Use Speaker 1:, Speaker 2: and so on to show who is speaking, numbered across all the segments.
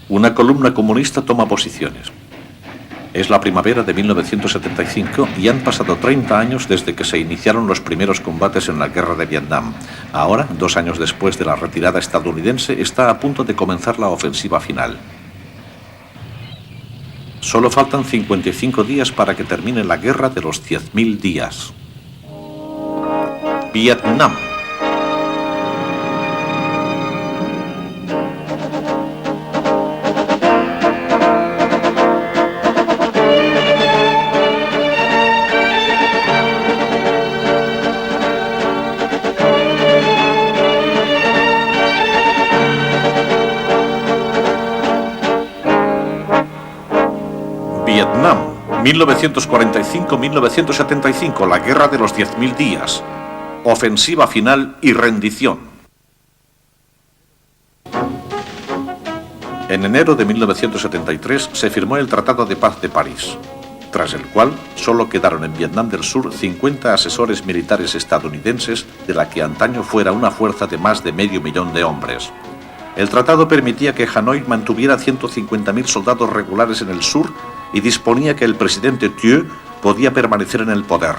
Speaker 1: Una columna comunista toma posiciones. Es la primavera de 1975 y han pasado 30 años desde que se iniciaron los primeros combates en la guerra de Vietnam. Ahora, 2 años después de la retirada estadounidense, está a punto de comenzar la ofensiva final. Solo faltan 55 días para que termine la guerra de los 10.000 días. Vietnam. Vietnam, 1945-1975, la guerra de los 10.000 días. Ofensiva final y rendición. En enero de 1973 se firmó el Tratado de Paz de París, tras el cual solo quedaron en Vietnam del Sur 50 asesores militares estadounidenses de la que antaño fuera una fuerza de más de 500.000 de hombres. El tratado permitía que Hanoi mantuviera 150.000 soldados regulares en el sur y disponía que el presidente Thieu podía permanecer en el poder.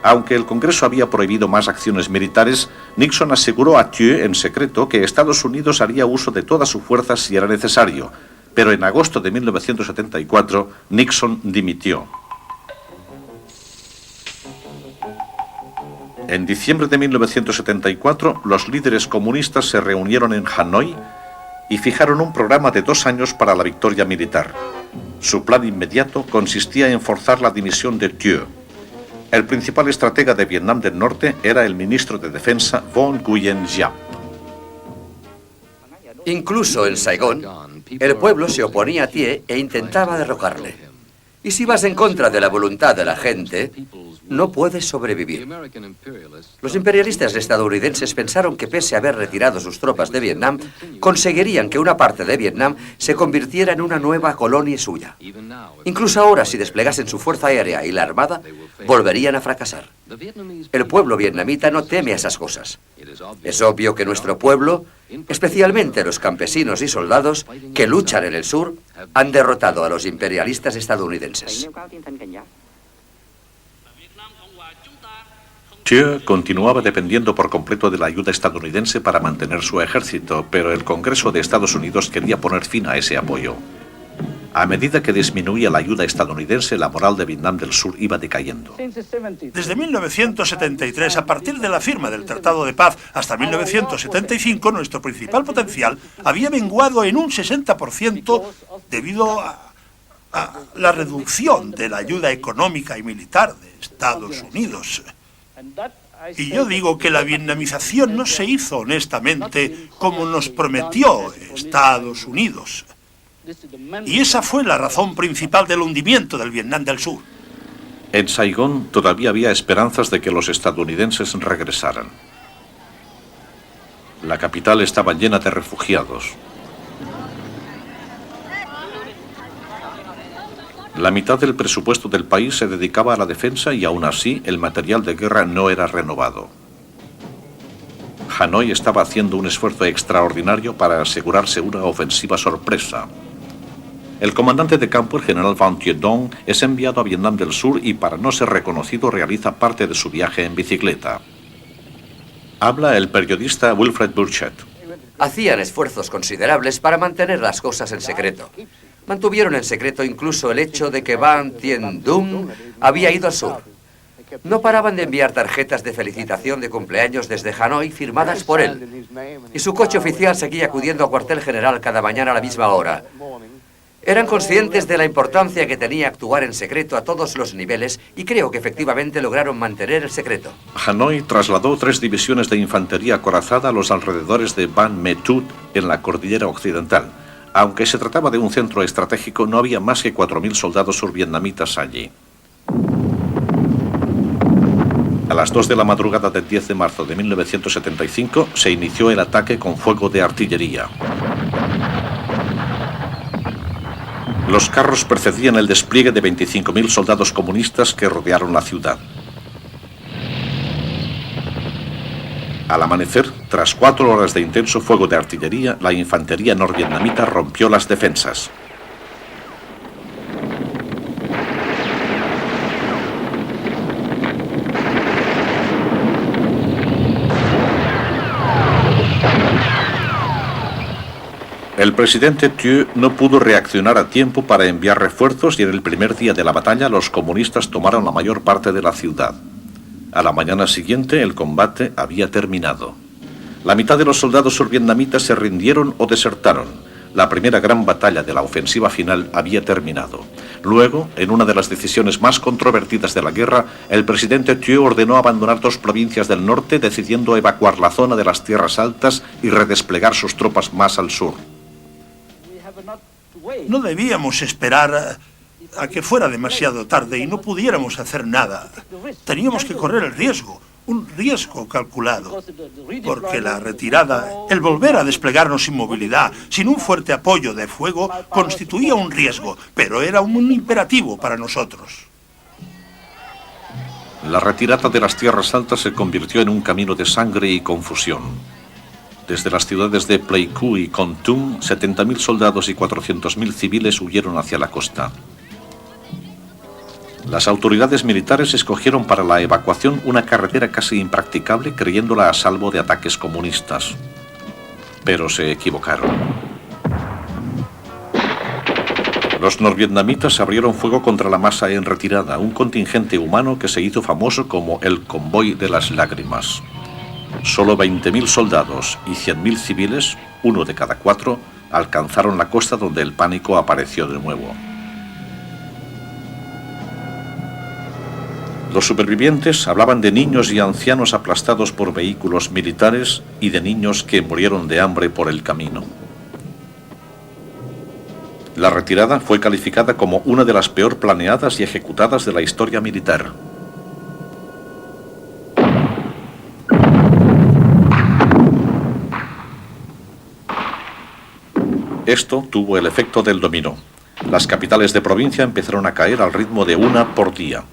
Speaker 1: Aunque el Congreso había prohibido más acciones militares, Nixon aseguró a Thieu en secreto que Estados Unidos haría uso de todas sus fuerzas si era necesario, pero en agosto de 1974 Nixon dimitió. En diciembre de 1974, los líderes comunistas se reunieron en Hanoi y fijaron un programa de 2 años para la victoria militar. Su plan inmediato consistía en forzar la dimisión de Thieu. El principal estratega de Vietnam del Norte era el ministro de Defensa Von Nguyen Giap.
Speaker 2: Incluso en Saigón, el pueblo se oponía a Thieu e intentaba derrocarle. Y si vas en contra de la voluntad de la gente, no puedes sobrevivir. Los imperialistas estadounidenses pensaron que pese a haber retirado sus tropas de Vietnam, conseguirían que una parte de Vietnam se convirtiera en una nueva colonia suya. Incluso ahora, si desplegasen su fuerza aérea y la armada, volverían a fracasar. El pueblo vietnamita no teme a esas cosas. Es obvio que nuestro pueblo, especialmente los campesinos y soldados que luchan en el sur, han derrotado a los imperialistas estadounidenses.
Speaker 1: Thieu continuaba dependiendo por completo de la ayuda estadounidense para mantener su ejército, pero el Congreso de Estados Unidos quería poner fin a ese apoyo. A medida que disminuía la ayuda estadounidense, la moral de Vietnam del Sur iba decayendo.
Speaker 3: Desde 1973, a partir de la firma del Tratado de Paz hasta 1975, nuestro principal potencial había menguado en un 60% debido a la reducción de la ayuda económica y militar de Estados Unidos. Y yo digo que la vietnamización no se hizo honestamente como nos prometió Estados Unidos. Y esa fue la razón principal del hundimiento del Vietnam del Sur.
Speaker 1: En Saigón todavía había esperanzas de que los estadounidenses regresaran. La capital estaba llena de refugiados. La mitad del presupuesto del país se dedicaba a la defensa y aún así el material de guerra no era renovado. Hanoi estaba haciendo un esfuerzo extraordinario para asegurarse una ofensiva sorpresa. El comandante de campo, el general Van Thieu Dong, es enviado a Vietnam del Sur y para no ser reconocido realiza parte de su viaje en bicicleta. Habla el periodista Wilfred Burchett.
Speaker 2: Hacían esfuerzos considerables para mantener las cosas en secreto. Mantuvieron en secreto incluso el hecho de que Van Thien Dung había ido al sur. No paraban de enviar tarjetas de felicitación de cumpleaños desde Hanoi firmadas por él. Y su coche oficial seguía acudiendo al cuartel general cada mañana a la misma hora. Eran conscientes de la importancia que tenía actuar en secreto a todos los niveles y creo que efectivamente lograron mantener el secreto.
Speaker 1: Hanoi trasladó 3 divisiones de infantería acorazada a los alrededores de Ban Me Thuot en la cordillera occidental. Aunque se trataba de un centro estratégico, no había más que 4.000 soldados survietnamitas allí. A las 2 de la madrugada del 10 de marzo de 1975 se inició el ataque con fuego de artillería. Los carros precedían el despliegue de 25.000 soldados comunistas que rodearon la ciudad. Al amanecer, tras 4 horas de intenso fuego de artillería, la infantería norvietnamita rompió las defensas. El presidente Thieu no pudo reaccionar a tiempo para enviar refuerzos y en el primer día de la batalla los comunistas tomaron la mayor parte de la ciudad. A la mañana siguiente el combate había terminado. La mitad de los soldados survietnamitas se rindieron o desertaron. La primera gran batalla de la ofensiva final había terminado. Luego, en una de las decisiones más controvertidas de la guerra, el presidente Thieu ordenó abandonar 2 provincias del norte, decidiendo evacuar la zona de las tierras altas y redesplegar sus tropas más al sur.
Speaker 3: No debíamos esperar a que fuera demasiado tarde y no pudiéramos hacer nada. Teníamos que correr el riesgo, un riesgo calculado, porque la retirada, el volver a desplegarnos sin movilidad, sin un fuerte apoyo de fuego, constituía un riesgo, pero era un imperativo para nosotros.
Speaker 1: La retirada de las tierras altas se convirtió en un camino de sangre y confusión. Desde las ciudades de Pleiku y Kontum, 70.000 soldados y 400.000 civiles huyeron hacia la costa. Las autoridades militares escogieron para la evacuación una carretera casi impracticable, creyéndola a salvo de ataques comunistas. Pero se equivocaron. Los norvietnamitas abrieron fuego contra la masa en retirada, un contingente humano que se hizo famoso como el Convoy de las Lágrimas. Solo 20.000 soldados y 100.000 civiles, 1 de cada 4, alcanzaron la costa, donde el pánico apareció de nuevo. Los supervivientes hablaban de niños y ancianos aplastados por vehículos militares y de niños que murieron de hambre por el camino. La retirada fue calificada como una de las peor planeadas y ejecutadas de la historia militar. Esto tuvo el efecto del dominó. Las capitales de provincia empezaron a caer al ritmo de 1 por día.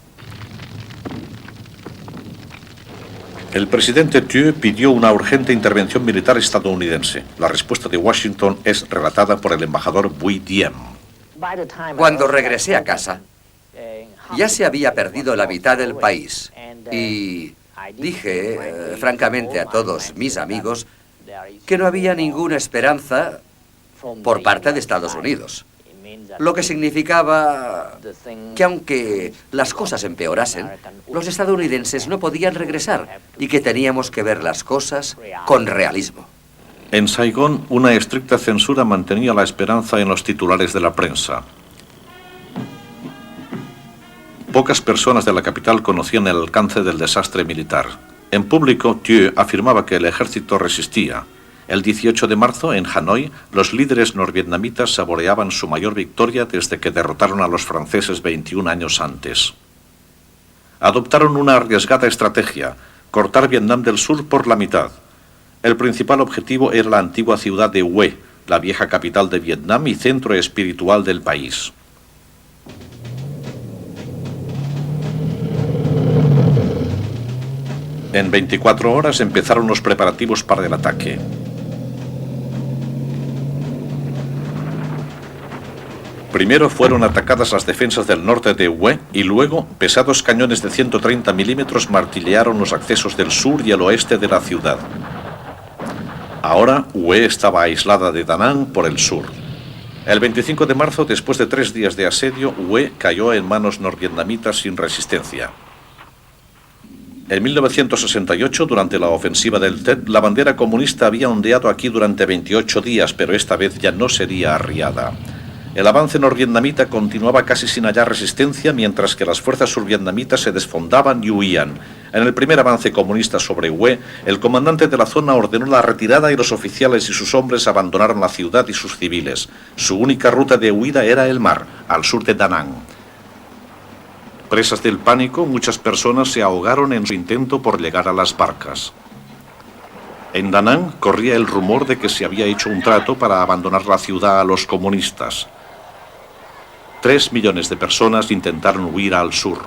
Speaker 1: El presidente Thieu pidió una urgente intervención militar estadounidense. La respuesta de Washington es relatada por el embajador Bui Diem.
Speaker 2: Cuando regresé a casa, ya se había perdido la mitad del país. Y dije, francamente, a todos mis amigos que no había ninguna esperanza por parte de Estados Unidos. Lo que significaba que aunque las cosas empeorasen, los estadounidenses no podían regresar y que teníamos que ver las cosas con realismo.
Speaker 1: En Saigón, una estricta censura mantenía la esperanza en los titulares de la prensa. Pocas personas de la capital conocían el alcance del desastre militar. En público, Thieu afirmaba que el ejército resistía. El 18 de marzo, en Hanoi, los líderes norvietnamitas saboreaban su mayor victoria desde que derrotaron a los franceses 21 años antes. Adoptaron una arriesgada estrategia: cortar Vietnam del Sur por la mitad. El principal objetivo era la antigua ciudad de Hue, la vieja capital de Vietnam y centro espiritual del país. En 24 horas empezaron los preparativos para el ataque. Primero fueron atacadas las defensas del norte de Hue y luego pesados cañones de 130 milímetros martillearon los accesos del sur y el oeste de la ciudad. Ahora Hue estaba aislada de Da Nang por el sur. El 25 de marzo, después de 3 días de asedio, Hue cayó en manos norvietnamitas sin resistencia. En 1968, durante la ofensiva del Tet, la bandera comunista había ondeado aquí durante 28 días, pero esta vez ya no sería arriada. El avance norvietnamita continuaba casi sin hallar resistencia, mientras que las fuerzas survietnamitas se desfondaban y huían. En el primer avance comunista sobre Hue, el comandante de la zona ordenó la retirada y los oficiales y sus hombres abandonaron la ciudad y sus civiles. Su única ruta de huida era el mar, al sur de Da Nang. Presas del pánico, muchas personas se ahogaron en su intento por llegar a las barcas. En Da Nang corría el rumor de que se había hecho un trato para abandonar la ciudad a los comunistas. 3 millones de personas intentaron huir al sur.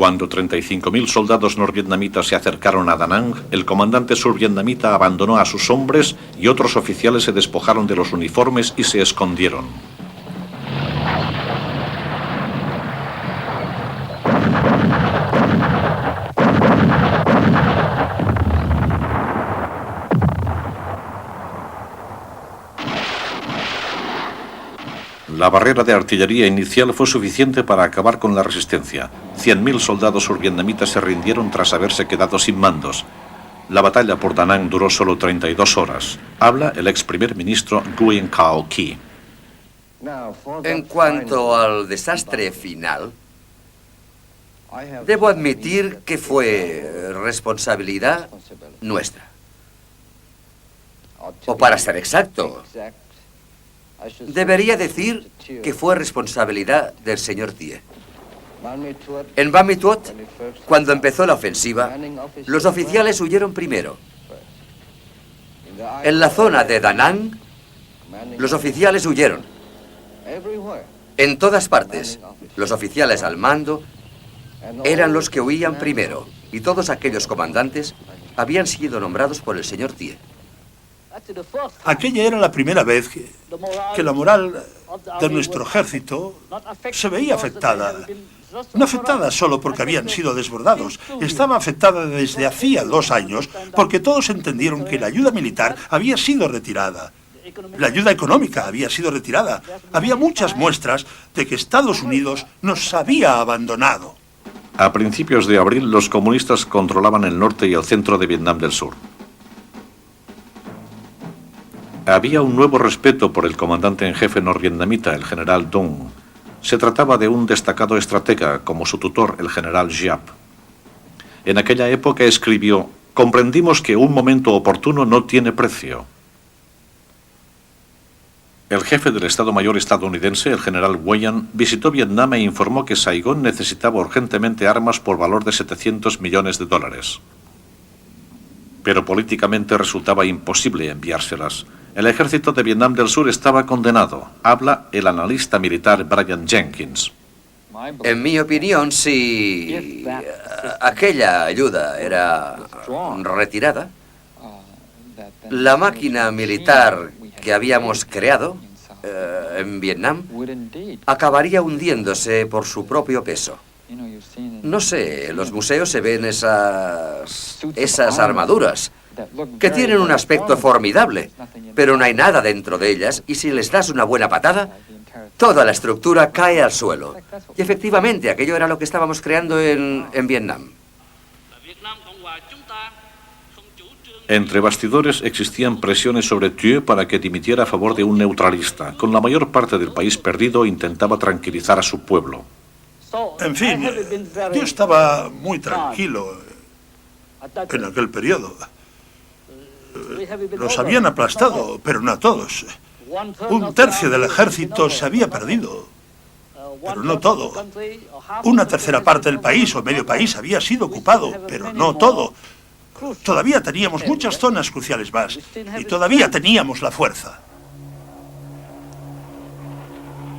Speaker 1: Cuando 35.000 soldados norvietnamitas se acercaron a Da Nang, el comandante survietnamita abandonó a sus hombres y otros oficiales se despojaron de los uniformes y se escondieron. La barrera de artillería inicial fue suficiente para acabar con la resistencia. 100.000 soldados survietnamitas se rindieron tras haberse quedado sin mandos. La batalla por Da Nang duró solo 32 horas. Habla el ex primer ministro Nguyen Cao Ky.
Speaker 2: En cuanto al desastre final, debo admitir que fue responsabilidad nuestra. O para ser exacto, debería decir que fue responsabilidad del señor Thiers. En Ban Mi Thuot, cuando empezó la ofensiva, los oficiales huyeron primero. En la zona de Da Nang, los oficiales huyeron. En todas partes, los oficiales al mando eran los que huían primero, y todos aquellos comandantes habían sido nombrados por el señor Thiers.
Speaker 3: Aquella era la primera vez que la moral de nuestro ejército se veía afectada. No afectada solo porque habían sido desbordados, estaba afectada desde hacía 2 años porque todos entendieron que la ayuda militar había sido retirada. La ayuda económica había sido retirada. Había muchas muestras de que Estados Unidos nos había abandonado.
Speaker 1: A principios de abril, los comunistas controlaban el norte y el centro de Vietnam del Sur. Había un nuevo respeto por el comandante en jefe norvietnamita, el general Dong. Se trataba de un destacado estratega, como su tutor, el general Giap. En aquella época escribió: «Comprendimos que un momento oportuno no tiene precio». El jefe del Estado Mayor estadounidense, el general Weyan, visitó Vietnam e informó que Saigón necesitaba urgentemente armas por valor de $700 millones. Pero políticamente resultaba imposible enviárselas. El ejército de Vietnam del Sur estaba condenado. Habla el analista militar Brian Jenkins.
Speaker 2: En mi opinión, si aquella ayuda era retirada, la máquina militar que habíamos creado en Vietnam acabaría hundiéndose por su propio peso. No sé, en los museos se ven esas armaduras que tienen un aspecto formidable, pero no hay nada dentro de ellas y si les das una buena patada, toda la estructura cae al suelo. Y efectivamente, aquello era lo que estábamos creando en Vietnam.
Speaker 1: Entre bastidores existían presiones sobre Thiers para que dimitiera a favor de un neutralista. Con la mayor parte del país perdido, intentaba tranquilizar a su pueblo.
Speaker 3: En fin, yo estaba muy tranquilo en aquel periodo. Los habían aplastado, pero no a todos. 1/3 del ejército se había perdido, pero no todo. 1/3 parte del país o medio país había sido ocupado, pero no todo. Todavía teníamos muchas zonas cruciales más y todavía teníamos la fuerza.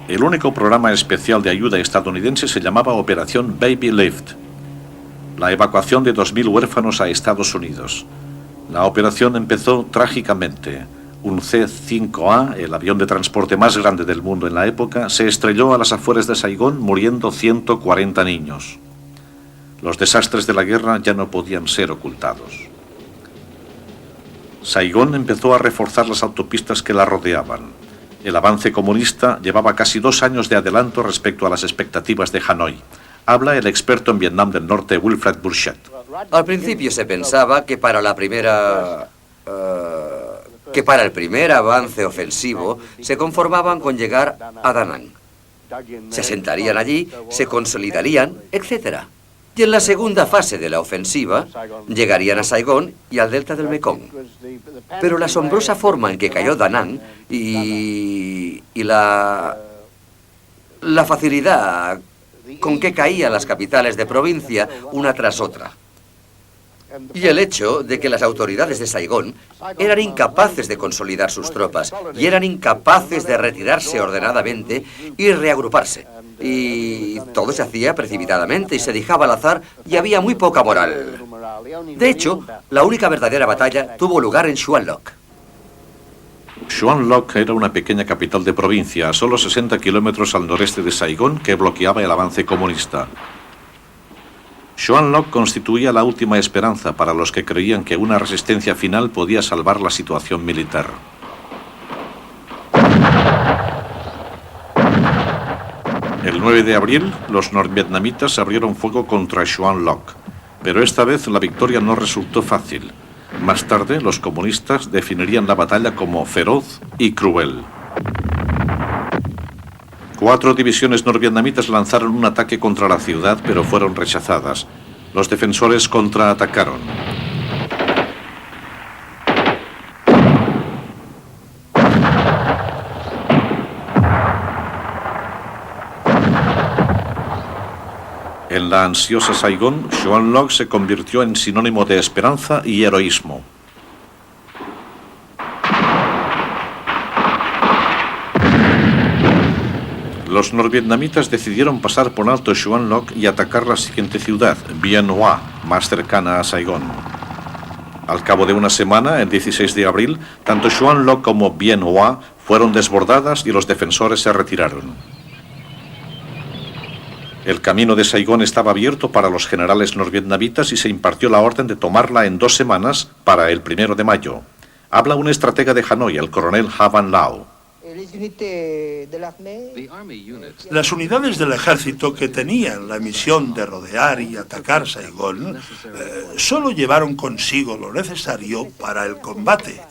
Speaker 1: El único programa especial de ayuda estadounidense se llamaba Operación Baby Lift, la evacuación de 2.000 huérfanos a Estados Unidos. La operación empezó trágicamente. Un C-5A, el avión de transporte más grande del mundo en la época, se estrelló a las afueras de Saigón, muriendo 140 niños. Los desastres de la guerra ya no podían ser ocultados. Saigón empezó a reforzar las autopistas que la rodeaban. El avance comunista llevaba casi 2 años de adelanto respecto a las expectativas de Hanoi. Habla el experto en Vietnam del Norte, Wilfred Burchett.
Speaker 2: Al principio se pensaba que para el primer avance ofensivo se conformaban con llegar a Da Nang. Se asentarían allí, se consolidarían, etc. Y en la segunda fase de la ofensiva llegarían a Saigón y al delta del Mekong. Pero la asombrosa forma en que cayó Da Nang y la facilidad con que caían las capitales de provincia una tras otra. Y el hecho de que las autoridades de Saigón eran incapaces de consolidar sus tropas y eran incapaces de retirarse ordenadamente y reagruparse. Y todo se hacía precipitadamente y se dejaba al azar y había muy poca moral. De hecho, la única verdadera batalla tuvo lugar en Xuanloc.
Speaker 1: Xuanloc era una pequeña capital de provincia, a solo 60 kilómetros al noreste de Saigón, que bloqueaba el avance comunista. Xuanloc constituía la última esperanza para los que creían que una resistencia final podía salvar la situación militar. El 9 de abril, los norvietnamitas abrieron fuego contra Xuanloc, pero esta vez la victoria no resultó fácil. Más tarde, los comunistas definirían la batalla como feroz y cruel. 4 divisiones norvietnamitas lanzaron un ataque contra la ciudad, pero fueron rechazadas. Los defensores contraatacaron. En la ansiosa Saigón, Xuanloc se convirtió en sinónimo de esperanza y heroísmo. Los norvietnamitas decidieron pasar por alto Xuanloc y atacar la siguiente ciudad, Bien Hoa, más cercana a Saigón. Al cabo de una semana, el 16 de abril, tanto Xuanloc como Bien Hoa fueron desbordadas y los defensores se retiraron. El camino de Saigón estaba abierto para los generales norvietnamitas y se impartió la orden de tomarla en 2 semanas para el 1 de mayo. Habla un estratega de Hanoi, el coronel Ha Van Lao.
Speaker 3: Las unidades del ejército que tenían la misión de rodear y atacar Saigón solo llevaron consigo lo necesario para el combate.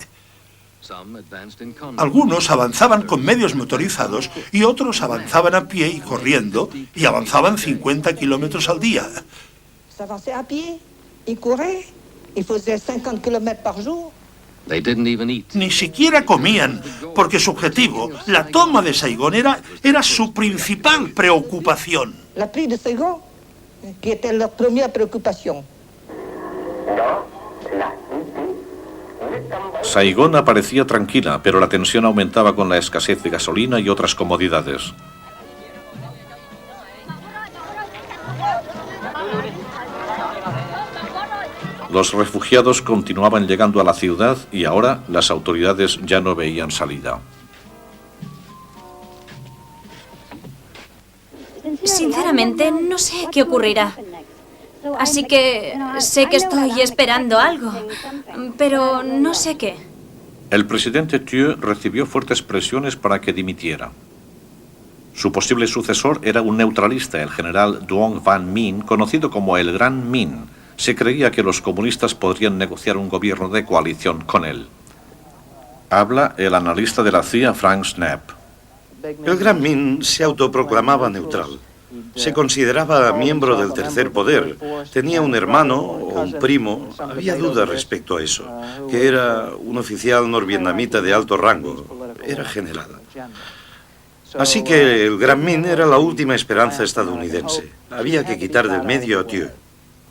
Speaker 3: Algunos avanzaban con medios motorizados y otros avanzaban a pie y corriendo y avanzaban 50 kilómetros al día. Ni siquiera comían, porque su objetivo, la toma de Saigón, era su principal preocupación.
Speaker 4: La prise de Saigón, que era la primera preocupación.
Speaker 1: Saigón aparecía tranquila, pero la tensión aumentaba con la escasez de gasolina y otras comodidades. Los refugiados continuaban llegando a la ciudad y ahora las autoridades ya no veían salida.
Speaker 5: Sinceramente, no sé qué ocurrirá. Así que sé que estoy esperando algo, pero no sé qué.
Speaker 1: El presidente Thieu recibió fuertes presiones para que dimitiera. Su posible sucesor era un neutralista, el general Duong Van Minh, conocido como el Gran Minh. Se creía que los comunistas podrían negociar un gobierno de coalición con él. Habla el analista de la CIA, Frank Schnapp.
Speaker 6: El Gran Minh se autoproclamaba neutral. Se consideraba miembro del tercer poder. Tenía un hermano o un primo. Había dudas respecto a eso. Que era un oficial norvietnamita de alto rango. Era general. Así que el Gran Minh era la última esperanza estadounidense. Había que quitar del medio a Thieu.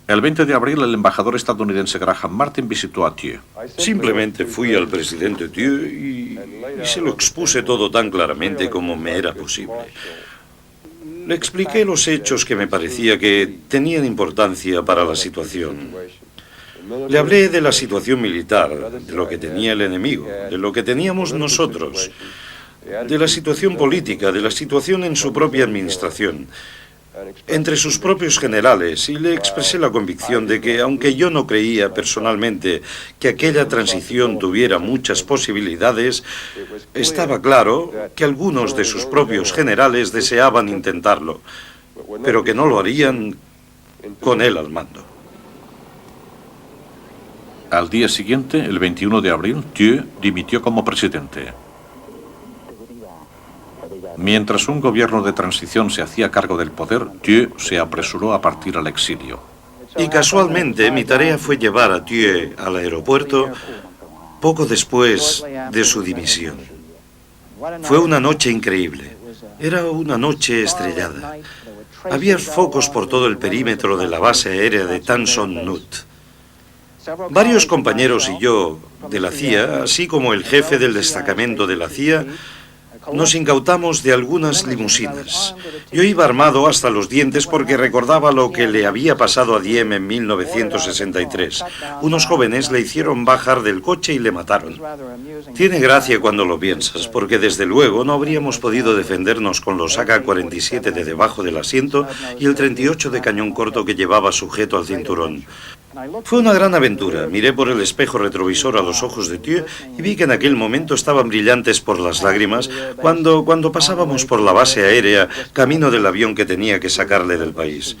Speaker 1: El 20 de abril, el embajador estadounidense Graham Martin visitó a Thieu.
Speaker 6: Simplemente fui al presidente Thieu y se lo expuse todo tan claramente como me era posible. Le expliqué los hechos que me parecía que tenían importancia para la situación. Le hablé de la situación militar, de lo que tenía el enemigo, de lo que teníamos nosotros, de la situación política, de la situación en su propia administración, entre sus propios generales, y le expresé la convicción de que, aunque yo no creía personalmente que aquella transición tuviera muchas posibilidades, estaba claro que algunos de sus propios generales deseaban intentarlo, pero que no lo harían con él al mando.
Speaker 1: Al día siguiente, el 21 de abril, Thieu dimitió como presidente. Mientras un gobierno de transición se hacía cargo del poder, Thieu se apresuró a partir al exilio.
Speaker 6: Y casualmente mi tarea fue llevar a Thieu al aeropuerto poco después de su dimisión. Fue una noche increíble. Era una noche estrellada. Había focos por todo el perímetro de la base aérea de Tan Son Nhut. Varios compañeros y yo de la CIA, así como el jefe del destacamento de la CIA, nos incautamos de algunas limusinas. Yo iba armado hasta los dientes porque recordaba lo que le había pasado a Diem en 1963. Unos jóvenes le hicieron bajar del coche y le mataron. Tiene gracia cuando lo piensas, porque desde luego no habríamos podido defendernos con los AK-47 de debajo del asiento y el 38 de cañón corto que llevaba sujeto al cinturón. Fue una gran aventura. Miré por el espejo retrovisor a los ojos de Thieu y vi que en aquel momento estaban brillantes por las lágrimas cuando pasábamos por la base aérea, camino del avión que tenía que sacarle del país.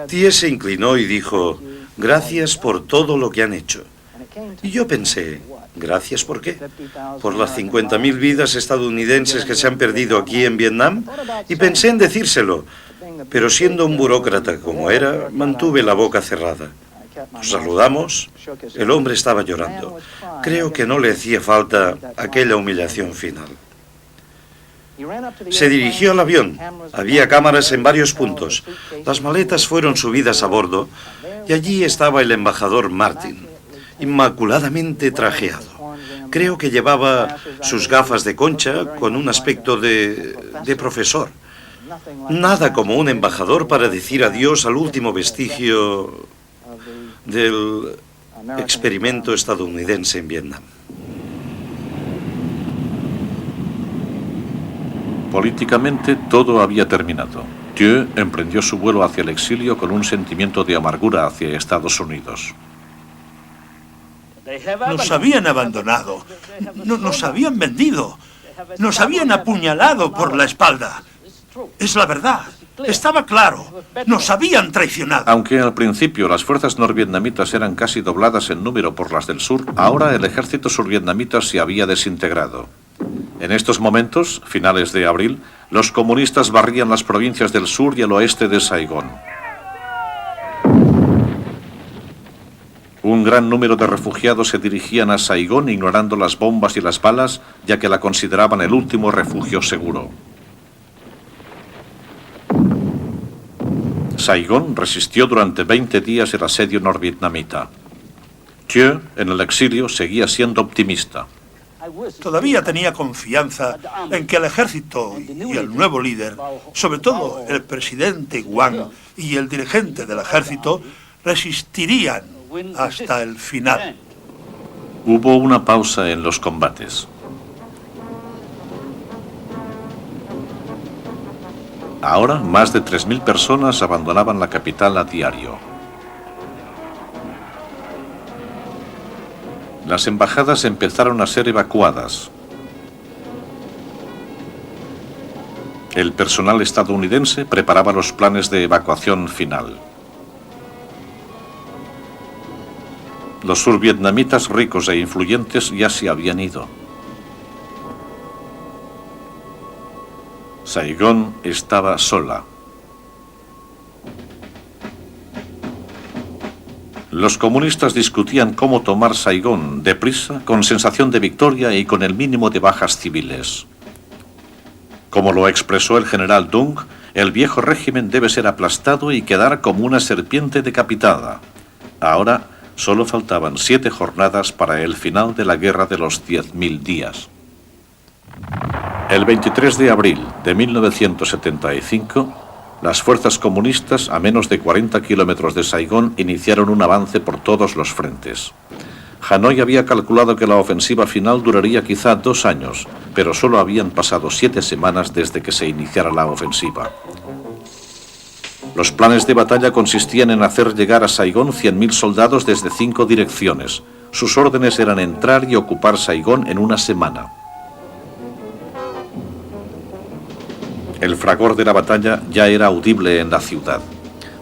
Speaker 6: Thieu se inclinó y dijo: gracias por todo lo que han hecho. Y yo pensé, ¿gracias por qué? ¿Por las 50.000 vidas estadounidenses que se han perdido aquí en Vietnam? Y pensé en decírselo. Pero siendo un burócrata como era, mantuve la boca cerrada. Nos saludamos. El hombre estaba llorando. Creo que no le hacía falta aquella humillación final. Se dirigió al avión. Había cámaras en varios puntos. Las maletas fueron subidas a bordo y allí estaba el embajador Martin, inmaculadamente trajeado. Creo que llevaba sus gafas de concha con un aspecto de profesor. Nada como un embajador para decir adiós al último vestigio del experimento estadounidense en Vietnam.
Speaker 1: Políticamente todo había terminado. Thieu emprendió su vuelo hacia el exilio con un sentimiento de amargura hacia Estados Unidos.
Speaker 3: Nos habían abandonado, nos habían vendido, nos habían apuñalado por la espalda. Es la verdad. Estaba claro. Nos habían traicionado.
Speaker 1: Aunque al principio las fuerzas norvietnamitas eran casi dobladas en número por las del sur, ahora el ejército survietnamita se había desintegrado. En estos momentos, finales de abril, los comunistas barrían las provincias del sur y el oeste de Saigón. Un gran número de refugiados se dirigían a Saigón ignorando las bombas y las balas, ya que la consideraban el último refugio seguro. Saigón resistió durante 20 días el asedio norvietnamita. Thieu, en el exilio, seguía siendo optimista.
Speaker 3: Todavía tenía confianza en que el ejército y el nuevo líder, sobre todo el presidente Guang y el dirigente del ejército, resistirían hasta el final.
Speaker 1: Hubo una pausa en los combates. Ahora, más de 3.000 personas abandonaban la capital a diario. Las embajadas empezaron a ser evacuadas. El personal estadounidense preparaba los planes de evacuación final. Los survietnamitas ricos e influyentes ya se habían ido. Saigón estaba sola. Los comunistas discutían cómo tomar Saigón deprisa, con sensación de victoria y con el mínimo de bajas civiles. Como lo expresó el general Dung, el viejo régimen debe ser aplastado y quedar como una serpiente decapitada. Ahora solo faltaban 7 jornadas para el final de la guerra de los 10.000 días. El 23 de abril de 1975, las fuerzas comunistas, a menos de 40 kilómetros de Saigón, iniciaron un avance por todos los frentes. Hanoi había calculado que la ofensiva final duraría quizá 2 años, pero solo habían pasado 7 semanas desde que se iniciara la ofensiva. Los planes de batalla consistían en hacer llegar a Saigón 100.000 soldados desde 5 direcciones. Sus órdenes eran entrar y ocupar Saigón en una semana. El fragor de la batalla ya era audible en la ciudad.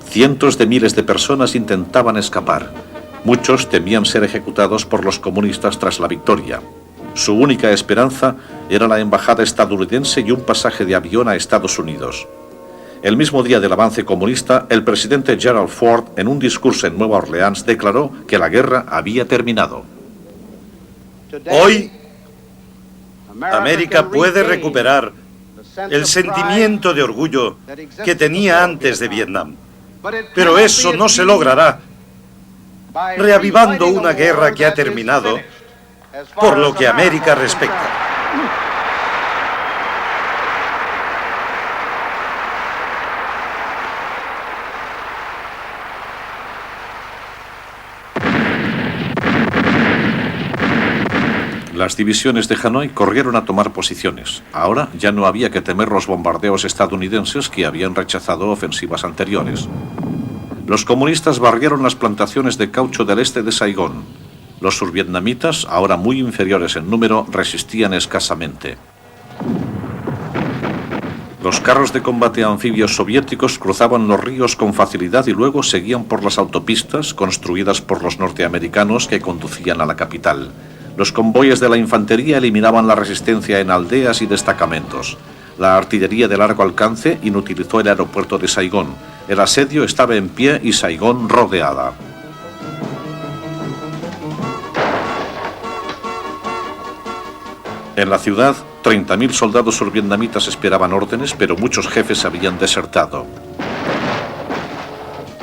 Speaker 1: Cientos de miles de personas intentaban escapar. Muchos temían ser ejecutados por los comunistas tras la victoria. Su única esperanza era la embajada estadounidense y un pasaje de avión a Estados Unidos. El mismo día del avance comunista, el presidente Gerald Ford, en un discurso en Nueva Orleans, declaró que la guerra había terminado.
Speaker 6: Hoy, América puede recuperar el sentimiento de orgullo que tenía antes de Vietnam. Pero eso no se logrará reavivando una guerra que ha terminado por lo que América respecta.
Speaker 1: Las divisiones de Hanoi corrieron a tomar posiciones. Ahora ya no había que temer los bombardeos estadounidenses que habían rechazado ofensivas anteriores. Los comunistas barrieron las plantaciones de caucho del este de Saigón. Los survietnamitas, ahora muy inferiores en número, resistían escasamente. Los carros de combate anfibios soviéticos cruzaban los ríos con facilidad y luego seguían por las autopistas construidas por los norteamericanos que conducían a la capital. Los convoyes de la infantería eliminaban la resistencia en aldeas y destacamentos. La artillería de largo alcance inutilizó el aeropuerto de Saigón. El asedio estaba en pie y Saigón rodeada. En la ciudad, 30.000 soldados survietnamitas esperaban órdenes, pero muchos jefes habían desertado.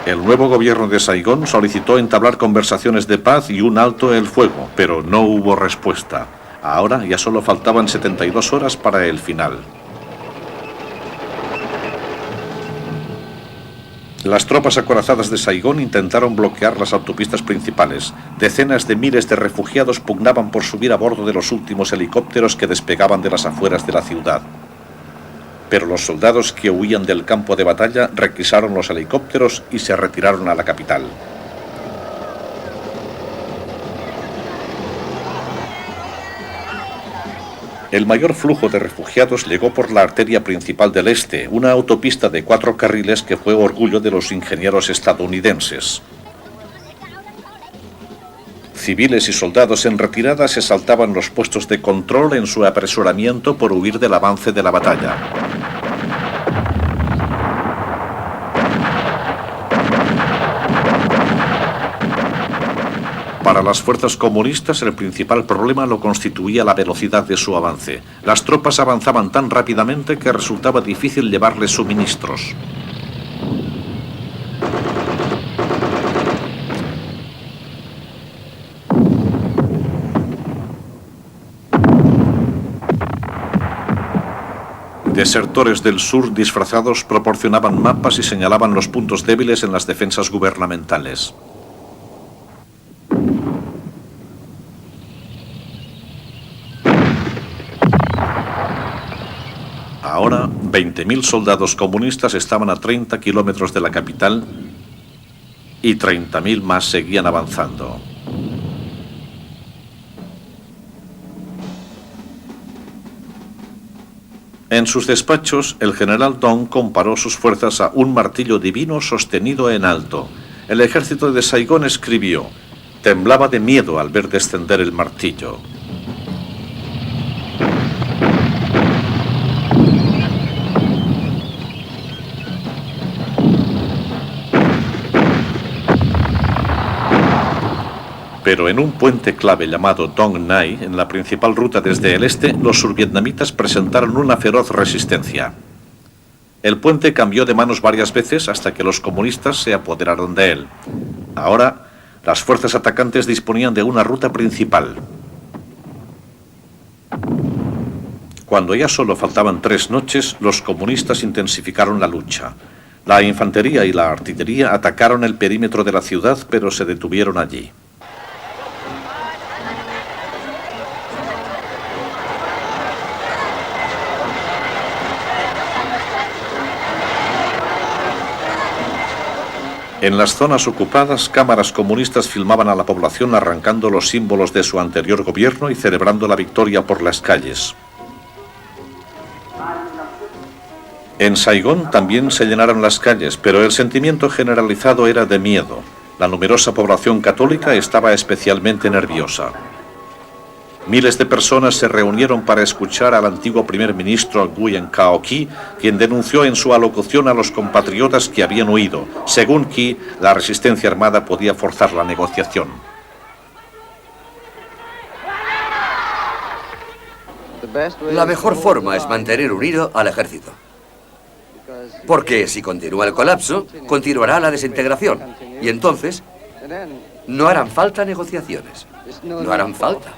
Speaker 1: El nuevo gobierno de Saigón solicitó entablar conversaciones de paz y un alto el fuego, pero no hubo respuesta. Ahora ya solo faltaban 72 horas para el final. Las tropas acorazadas de Saigón intentaron bloquear las autopistas principales. Decenas de miles de refugiados pugnaban por subir a bordo de los últimos helicópteros que despegaban de las afueras de la ciudad. Pero los soldados que huían del campo de batalla requisaron los helicópteros y se retiraron a la capital. El mayor flujo de refugiados llegó por la arteria principal del este, una autopista de 4 carriles que fue orgullo de los ingenieros estadounidenses. Civiles y soldados en retirada se saltaban los puestos de control en su apresuramiento por huir del avance de la batalla. Para las fuerzas comunistas el principal problema lo constituía la velocidad de su avance. Las tropas avanzaban tan rápidamente que resultaba difícil llevarles suministros. Desertores del sur disfrazados proporcionaban mapas y señalaban los puntos débiles en las defensas gubernamentales. Ahora, 20.000 soldados comunistas estaban a 30 kilómetros de la capital y 30.000 más seguían avanzando. En sus despachos, el general Dong comparó sus fuerzas a un martillo divino sostenido en alto. El ejército de Saigón escribió: temblaba de miedo al ver descender el martillo. Pero en un puente clave llamado Dong Nai, en la principal ruta desde el este, los survietnamitas presentaron una feroz resistencia. El puente cambió de manos varias veces hasta que los comunistas se apoderaron de él. Ahora, las fuerzas atacantes disponían de una ruta principal. Cuando ya solo faltaban 3 noches, los comunistas intensificaron la lucha. La infantería y la artillería atacaron el perímetro de la ciudad, pero se detuvieron allí. En las zonas ocupadas, cámaras comunistas filmaban a la población arrancando los símbolos de su anterior gobierno y celebrando la victoria por las calles. En Saigón también se llenaron las calles, pero el sentimiento generalizado era de miedo. La numerosa población católica estaba especialmente nerviosa. Miles de personas se reunieron para escuchar al antiguo primer ministro Nguyen Cao Ky, quien denunció en su alocución a los compatriotas que habían huido. Según Ky, la resistencia armada podía forzar la negociación.
Speaker 2: La mejor forma es mantener unido al ejército. Porque si continúa el colapso, continuará la desintegración. Y entonces, no harán falta negociaciones. No harán falta.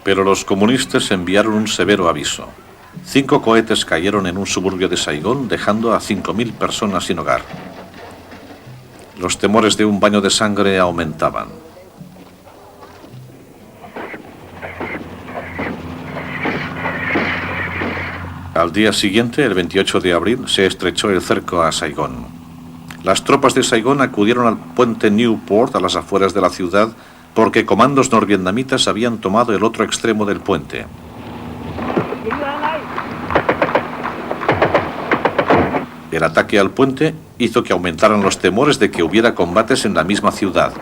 Speaker 1: Pero los comunistas enviaron un severo aviso. 5 cohetes cayeron en un suburbio de Saigón, dejando a 5.000 personas sin hogar. Los temores de un baño de sangre aumentaban. Al día siguiente, el 28 de abril, se estrechó el cerco a Saigón. Las tropas de Saigón acudieron al puente Newport a las afueras de la ciudad porque comandos norvietnamitas habían tomado el otro extremo del puente. El ataque al puente hizo que aumentaran los temores de que hubiera combates en la misma ciudad.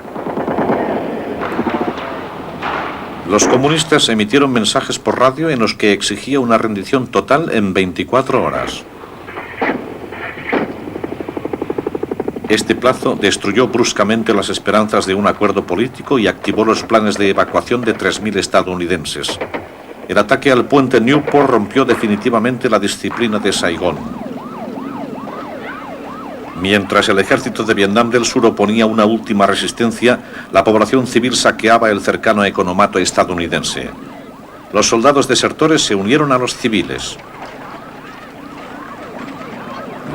Speaker 1: Los comunistas emitieron mensajes por radio en los que exigía una rendición total en 24 horas. Este plazo destruyó bruscamente las esperanzas de un acuerdo político y activó los planes de evacuación de 3.000 estadounidenses. El ataque al puente Newport rompió definitivamente la disciplina de Saigón. Mientras el ejército de Vietnam del Sur oponía una última resistencia, la población civil saqueaba el cercano economato estadounidense. Los soldados desertores se unieron a los civiles.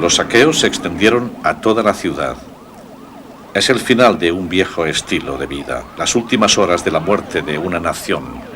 Speaker 1: Los saqueos se extendieron a toda la ciudad. Es el final de un viejo estilo de vida, las últimas horas de la muerte de una nación.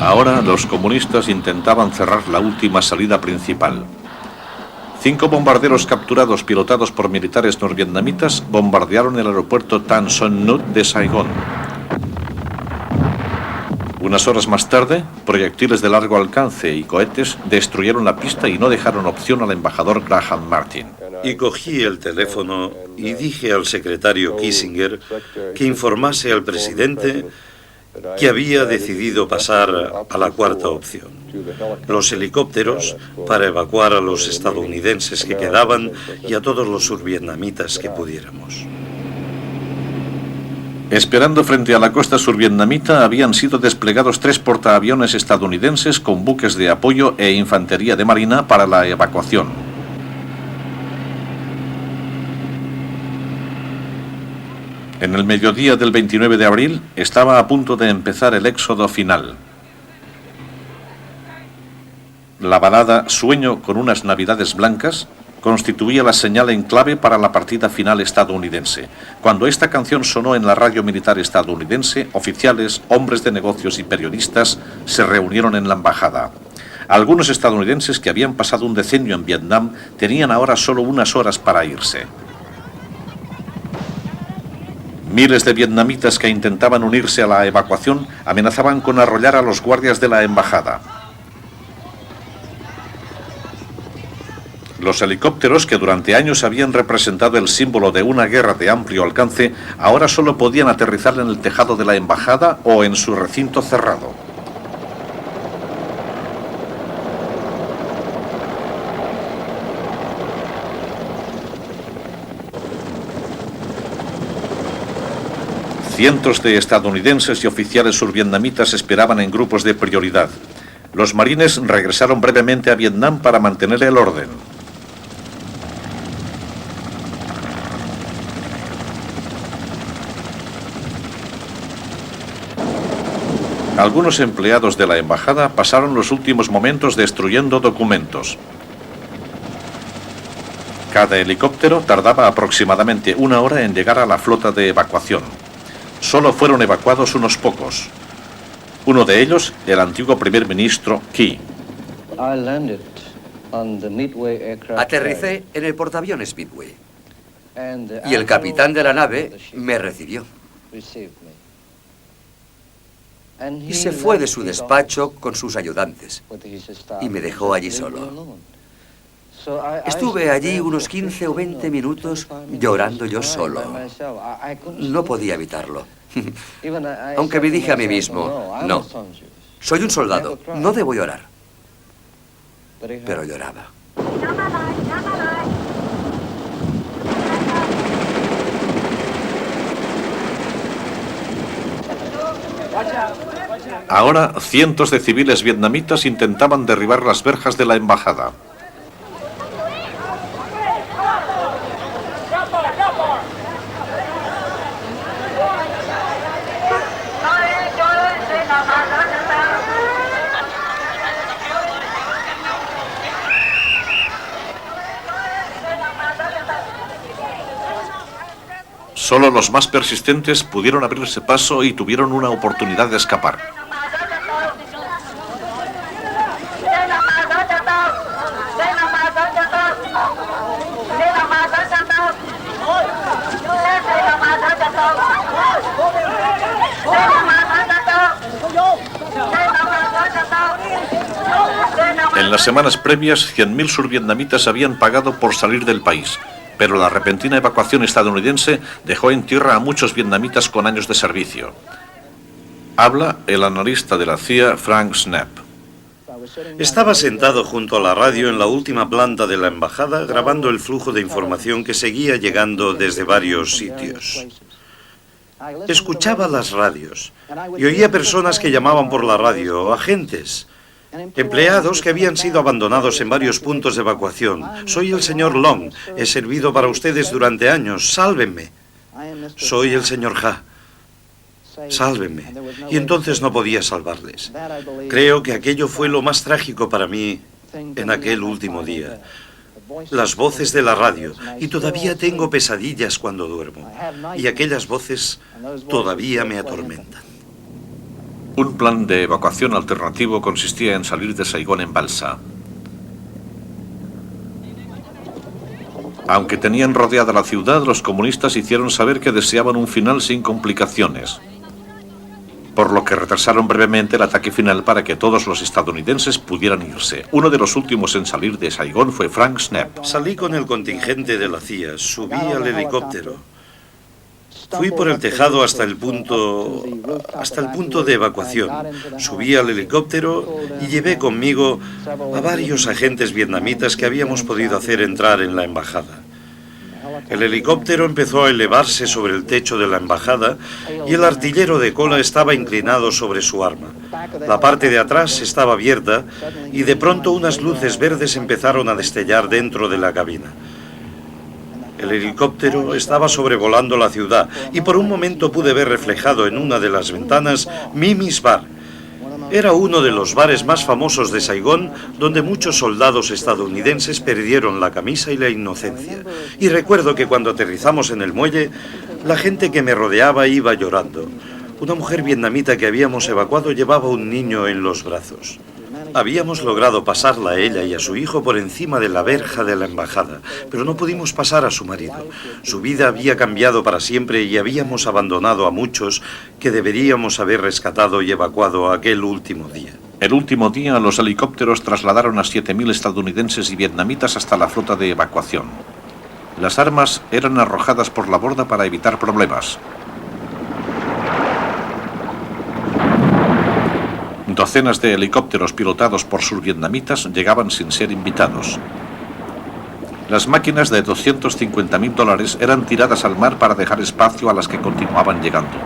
Speaker 1: Ahora los comunistas intentaban cerrar la última salida principal. 5 bombarderos capturados pilotados por militares norvietnamitas bombardearon el aeropuerto Tan Son Nhut de Saigón. Unas horas más tarde, proyectiles de largo alcance y cohetes destruyeron la pista y no dejaron opción al embajador Graham Martin.
Speaker 6: Y cogí el teléfono y dije al secretario Kissinger que informase al presidente que había decidido pasar a la cuarta opción, los helicópteros para evacuar a los estadounidenses que quedaban y a todos los survietnamitas que pudiéramos.
Speaker 1: Esperando frente a la costa survietnamita habían sido desplegados 3 portaaviones estadounidenses con buques de apoyo e infantería de marina para la evacuación. En el mediodía del 29 de abril estaba a punto de empezar el éxodo final. La balada Sueño con unas navidades blancas constituía la señal en clave para la partida final estadounidense. Cuando esta canción sonó en la radio militar estadounidense, oficiales, hombres de negocios y periodistas se reunieron en la embajada. Algunos estadounidenses que habían pasado un decenio en Vietnam tenían ahora solo unas horas para irse. Miles de vietnamitas que intentaban unirse a la evacuación amenazaban con arrollar a los guardias de la embajada. Los helicópteros, que durante años habían representado el símbolo de una guerra de amplio alcance, ahora solo podían aterrizar en el tejado de la embajada o en su recinto cerrado. Cientos de estadounidenses y oficiales survietnamitas esperaban en grupos de prioridad. Los marines regresaron brevemente a Vietnam para mantener el orden. Algunos empleados de la embajada pasaron los últimos momentos destruyendo documentos. Cada helicóptero tardaba aproximadamente 1 hora en llegar a la flota de evacuación. Solo fueron evacuados unos pocos. Uno de ellos, el antiguo primer ministro Key.
Speaker 2: Aterricé en el portaaviones Midway y el capitán de la nave me recibió. Y se fue de su despacho con sus ayudantes y me dejó allí solo. Estuve allí unos 15 o 20 minutos llorando yo solo. No podía evitarlo. Aunque me dije a mí mismo, no, soy un soldado, no debo llorar. Pero lloraba.
Speaker 1: Ahora, cientos de civiles vietnamitas intentaban derribar las verjas de la embajada. Solo los más persistentes pudieron abrirse paso y tuvieron una oportunidad de escapar. En las semanas previas, 100.000 survietnamitas habían pagado por salir del país, pero la repentina evacuación estadounidense dejó en tierra a muchos vietnamitas con años de servicio. Habla el analista de la CIA, Frank Snapp.
Speaker 6: Estaba sentado junto a la radio en la última planta de la embajada, grabando el flujo de información que seguía llegando desde varios sitios. Escuchaba las radios y oía personas que llamaban por la radio, agentes, empleados que habían sido abandonados en varios puntos de evacuación. Soy el señor Long, he servido para ustedes durante años, sálvenme. Soy el señor Ha, sálvenme. Y entonces no podía salvarles. Creo que aquello fue lo más trágico para mí en aquel último día. Las voces de la radio, y todavía tengo pesadillas cuando duermo. Y aquellas voces todavía me atormentan.
Speaker 1: Un plan de evacuación alternativo consistía en salir de Saigón en balsa. Aunque tenían rodeada la ciudad, los comunistas hicieron saber que deseaban un final sin complicaciones, por lo que retrasaron brevemente el ataque final para que todos los estadounidenses pudieran irse. Uno de los últimos en salir de Saigón fue Frank Snapp.
Speaker 6: Salí con el contingente de la CIA, subí al helicóptero. Fui por el tejado hasta el punto de evacuación. Subí al helicóptero y llevé conmigo a varios agentes vietnamitas que habíamos podido hacer entrar en la embajada. El helicóptero empezó a elevarse sobre el techo de la embajada y el artillero de cola estaba inclinado sobre su arma. La parte de atrás estaba abierta y de pronto unas luces verdes empezaron a destellar dentro de la cabina. El helicóptero estaba sobrevolando la ciudad y por un momento pude ver reflejado en una de las ventanas Mimi's Bar. Era uno de los bares más famosos de Saigón, donde muchos soldados estadounidenses perdieron la camisa y la inocencia. Y recuerdo que cuando aterrizamos en el muelle, la gente que me rodeaba iba llorando. Una mujer vietnamita que habíamos evacuado llevaba un niño en los brazos. Habíamos logrado pasarla a ella y a su hijo por encima de la verja de la embajada, pero no pudimos pasar a su marido. Su vida había cambiado para siempre y habíamos abandonado a muchos que deberíamos haber rescatado y evacuado aquel último día.
Speaker 1: El último día, los helicópteros trasladaron a 7.000 estadounidenses y vietnamitas hasta la flota de evacuación. Las armas eran arrojadas por la borda para evitar problemas. Docenas de helicópteros pilotados por survietnamitas llegaban sin ser invitados. Las máquinas de $250.000 eran tiradas al mar para dejar espacio a las que continuaban llegando.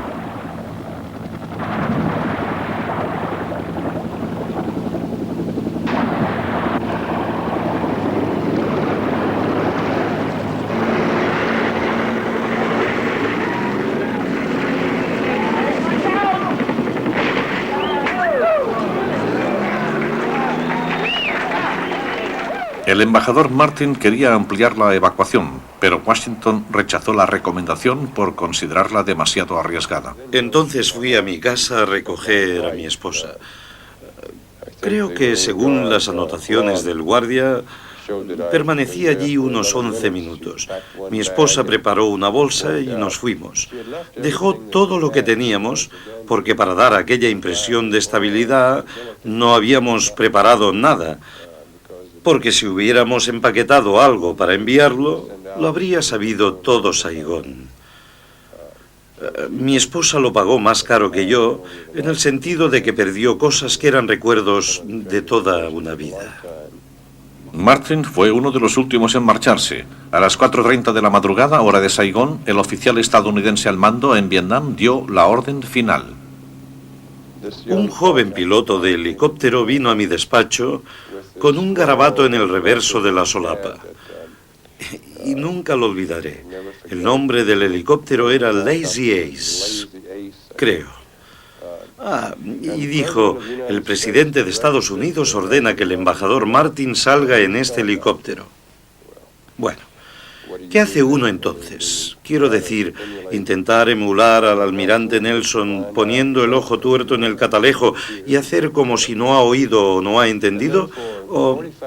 Speaker 1: El embajador Martin quería ampliar la evacuación, pero Washington rechazó la recomendación por considerarla demasiado arriesgada.
Speaker 6: Entonces fui a mi casa a recoger a mi esposa. Creo que según las anotaciones del guardia, permanecí allí unos 11 minutos. Mi esposa preparó una bolsa y nos fuimos. Dejó todo lo que teníamos, porque para dar aquella impresión de estabilidad no habíamos preparado nada. Porque si hubiéramos empaquetado algo para enviarlo, lo habría sabido todo Saigón. Mi esposa lo pagó más caro que yo, en el sentido de que perdió cosas que eran recuerdos de toda una vida.
Speaker 1: Martin fue uno de los últimos en marcharse. A las 4:30 de la madrugada, hora de Saigón, el oficial estadounidense al mando en Vietnam dio la orden final.
Speaker 6: Un joven piloto de helicóptero vino a mi despacho con un garabato en el reverso de la solapa. Y nunca lo olvidaré. El nombre del helicóptero era Lazy Ace, creo. Y dijo, el presidente de Estados Unidos ordena que el embajador Martin salga en este helicóptero. Bueno, ¿qué hace uno entonces? Quiero decir, intentar emular al almirante Nelson poniendo el ojo tuerto en el catalejo y hacer como si no ha oído o no ha entendido.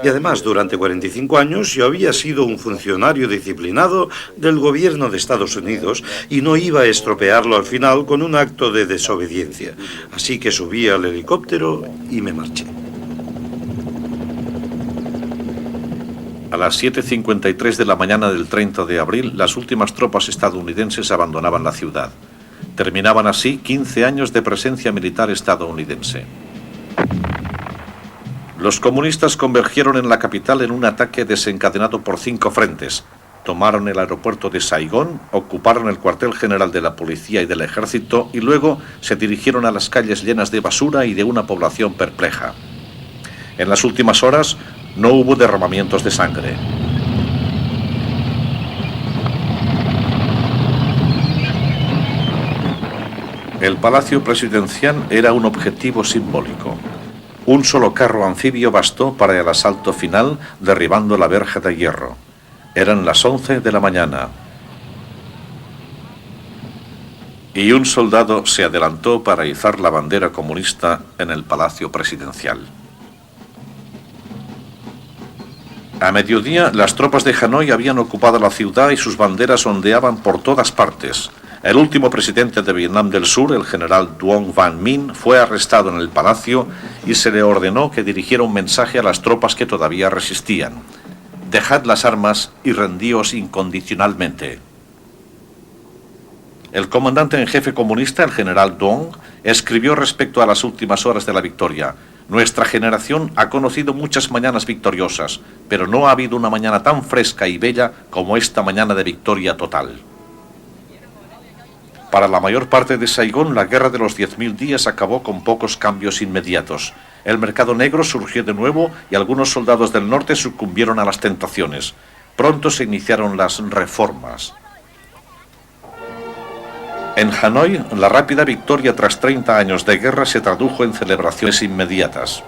Speaker 6: Y además, durante 45 años yo había sido un funcionario disciplinado del gobierno de Estados Unidos y no iba a estropearlo al final con un acto de desobediencia. Así que subí al helicóptero y me marché.
Speaker 1: A las 7:53 de la mañana del 30 de abril, las últimas tropas estadounidenses abandonaban la ciudad. Terminaban así 15 años de presencia militar estadounidense. Los comunistas convergieron en la capital en un ataque desencadenado por 5 frentes. Tomaron el aeropuerto de Saigón, ocuparon el cuartel general de la policía y del ejército y luego se dirigieron a las calles llenas de basura y de una población perpleja. En las últimas horas no hubo derramamientos de sangre. El Palacio Presidencial era un objetivo simbólico. Un solo carro anfibio bastó para el asalto final, derribando la verja de hierro. Eran las 11 de la mañana. Y un soldado se adelantó para izar la bandera comunista en el Palacio Presidencial. A mediodía, las tropas de Hanoi habían ocupado la ciudad y sus banderas ondeaban por todas partes. El último presidente de Vietnam del Sur, el general Duong Van Minh, fue arrestado en el palacio y se le ordenó que dirigiera un mensaje a las tropas que todavía resistían. Dejad las armas y rendíos incondicionalmente. El comandante en jefe comunista, el general Duong, escribió respecto a las últimas horas de la victoria: nuestra generación ha conocido muchas mañanas victoriosas, pero no ha habido una mañana tan fresca y bella como esta mañana de victoria total. Para la mayor parte de Saigón, la guerra de los 10.000 días acabó con pocos cambios inmediatos. El mercado negro surgió de nuevo y algunos soldados del norte sucumbieron a las tentaciones. Pronto se iniciaron las reformas. En Hanoi, la rápida victoria tras 30 años de guerra se tradujo en celebraciones inmediatas.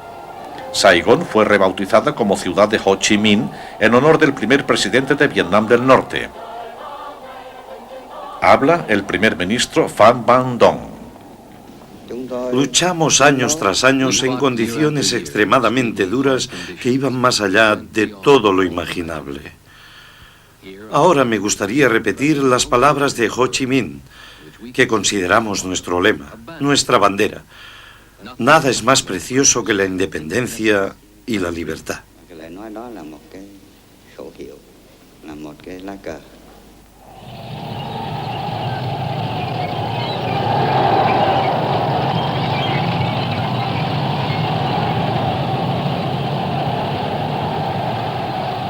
Speaker 1: Saigón fue rebautizada como ciudad de Ho Chi Minh en honor del primer presidente de Vietnam del Norte. Habla el primer ministro Pham Van Dong.
Speaker 6: Luchamos años tras años en condiciones extremadamente duras que iban más allá de todo lo imaginable. Ahora me gustaría repetir las palabras de Ho Chi Minh, que consideramos nuestro lema, nuestra bandera. Nada es más precioso que la independencia y la libertad.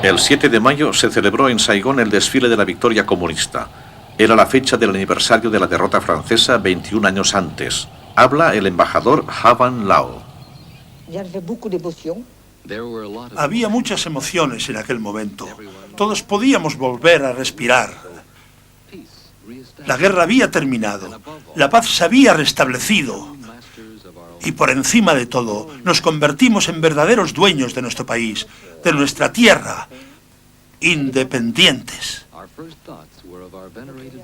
Speaker 1: El 7 de mayo se celebró en Saigón el desfile de la victoria comunista. Era la fecha del aniversario de la derrota francesa 21 años antes. Habla el embajador Havan Lao.
Speaker 3: Había muchas emociones en aquel momento. Todos podíamos volver a respirar. La guerra había terminado. La paz se había restablecido. Y por encima de todo, nos convertimos en verdaderos dueños de nuestro país, de nuestra tierra, independientes.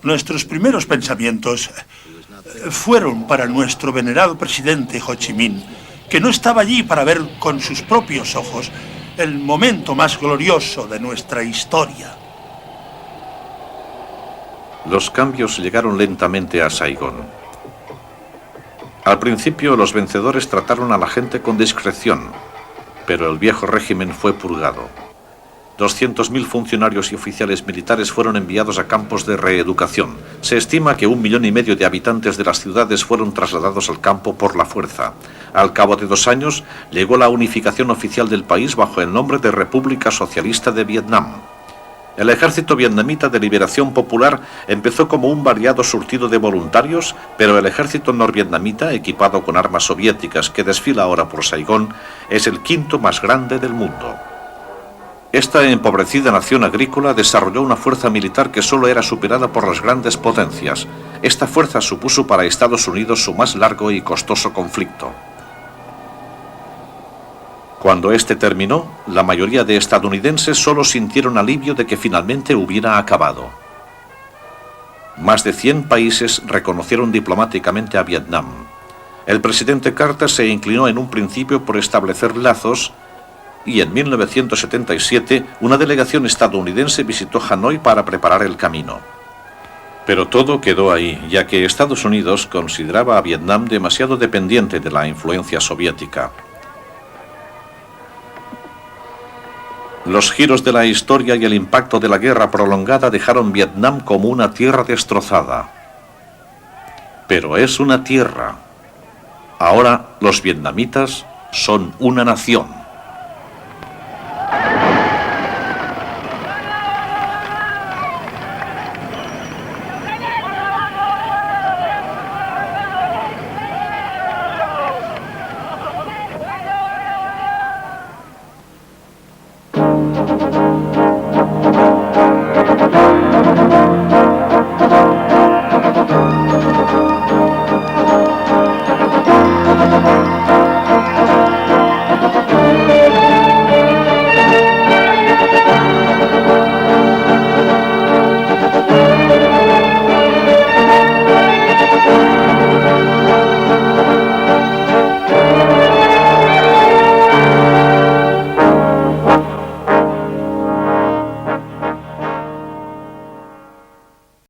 Speaker 3: Nuestros primeros pensamientos fueron para nuestro venerado presidente Ho Chi Minh, que no estaba allí para ver con sus propios ojos el momento más glorioso de nuestra historia.
Speaker 1: Los cambios llegaron lentamente a Saigón. Al principio, los vencedores trataron a la gente con discreción, pero el viejo régimen fue purgado. 200.000 funcionarios y oficiales militares fueron enviados a campos de reeducación. Se estima que 1,5 millones de habitantes de las ciudades fueron trasladados al campo por la fuerza. Al cabo de 2 años, llegó la unificación oficial del país bajo el nombre de República Socialista de Vietnam. El Ejército Vietnamita de Liberación Popular empezó como un variado surtido de voluntarios, pero el ejército norvietnamita, equipado con armas soviéticas que desfila ahora por Saigón, es el quinto más grande del mundo. Esta empobrecida nación agrícola desarrolló una fuerza militar que solo era superada por las grandes potencias. Esta fuerza supuso para Estados Unidos su más largo y costoso conflicto. Cuando este terminó, la mayoría de estadounidenses solo sintieron alivio de que finalmente hubiera acabado. Más de 100 países reconocieron diplomáticamente a Vietnam. El presidente Carter se inclinó en un principio por establecer lazos y en 1977 una delegación estadounidense visitó Hanoi para preparar el camino. Pero todo quedó ahí, ya que Estados Unidos consideraba a Vietnam demasiado dependiente de la influencia soviética. Los giros de la historia y el impacto de la guerra prolongada dejaron Vietnam como una tierra destrozada. Pero es una tierra. Ahora los vietnamitas son una nación.